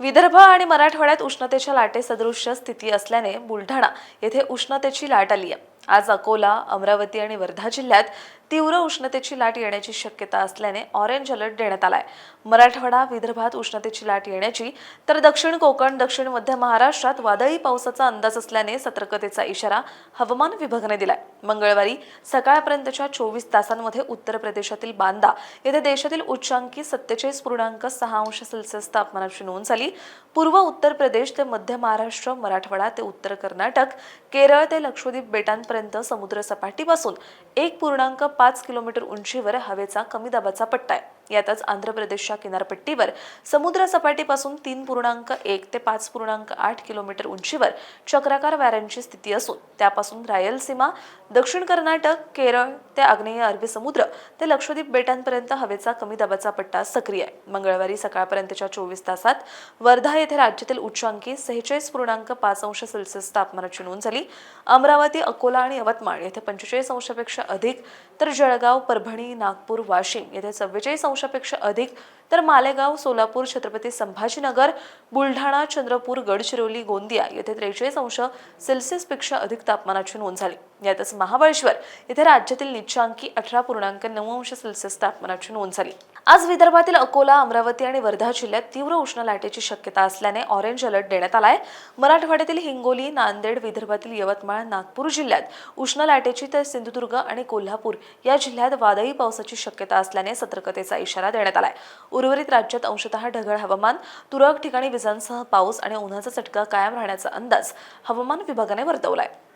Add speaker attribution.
Speaker 1: विदर्भ आणि मराठवाड्यात उष्णतेच्या लाटेसदृश्य स्थिती असल्याने बुलढाणा येथे उष्णतेची लाट आली आहे। आज अकोला, अमरावती आणि वर्धा जिल्ह्यात तीव्र उष्णतेची लाट येण्याची शक्यता असल्याने ऑरेंज अलर्ट देण्यात आलाय। मराठवाडा, विदर्भात उष्णतेची लाट येण्याची तर दक्षिण कोकण, दक्षिण मध्य महाराष्ट्रात वादळी पावसाचा अंदाज असल्याने सतर्कतेचा इशारा हवामान विभागाने दिलाय। मंगळवारी सकाळपर्यंतच्या 24 तासांमध्ये उत्तर प्रदेशातील बांदा येथे देशातील उच्चांकी 47.6 अंश सेल्सिअस तापमानाची नोंद झाली। पूर्व उत्तर प्रदेश ते मध्य महाराष्ट्र, मराठवाडा ते उत्तर कर्नाटक, केरळ ते लक्षद्वीप बेटांपर्यंत समुद्र सपाटीपासून 1.5 किलोमीटर उंचीवर हवेचा कमी दाबाचा पट्टा आहे। यातच आंध्र प्रदेशच्या किनारपट्टीवर समुद्र सपाटीपासून 3.1 ते 5.8 किलोमीटर उंचीवर चक्राकार वाऱ्यांची स्थिती असून त्यापासून रायलसीमा, दक्षिण कर्नाटक, केरळ ते आग्नेय अरबी समुद्र ते लक्षद्वीप बेटांपर्यंत हवेचा कमी दाबाचा पट्टा सक्रिय आहे। मंगळवारी सकाळपर्यंतच्या 24 तासात वर्धा येथे राज्यातील उच्चांकी 46.5 अंश सेल्सिअस तापमानाची नोंद झाली। अमरावती, अकोला आणि यवतमाळ येथे 45 अंशापेक्षा अधिक, तर जळगाव, परभणी, नागपूर, वाशिम येथे 44 अंशापेक्षा अधिक, तर मालेगाव, सोलापूर, छत्रपती संभाजीनगर, बुलढाणा, चंद्रपूर, गडचिरोली, गोंदिया येथे 43 अंश सेल्सिअसपेक्षा अधिक तापमानाची नोंद झाली। यातच महाबळेश्वर येथे राज्यातील निच्चांकी 18.9 अंश सेल्सिअस तापमानाची नोंद झाली। आज विदर्भातील अकोला, अमरावती आणि वर्धा जिल्ह्यात तीव्र उष्ण लाटेची शक्यता असल्याने ऑरेंज अलर्ट देण्यात आलाय। मराठवाड्यातील हिंगोली, नांदेड, विदर्भातील यवतमाळ, नागपूर जिल्ह्यात उष्ण लाटेची तर सिंधुदुर्ग आणि कोल्हापूर या जिल्ह्यात वादळी पावसाची शक्यता असल्याने सतर्कतेचा इशारा देण्यात आलाय। उर्वरित राज्यात अंशतः ढगाळ हवामान, तुरळक ठिकाणी विजांसह पाऊस आणि उन्हाचा चटका कायम राहण्याचा अंदाज हवामान विभागाने वर्तवलाय।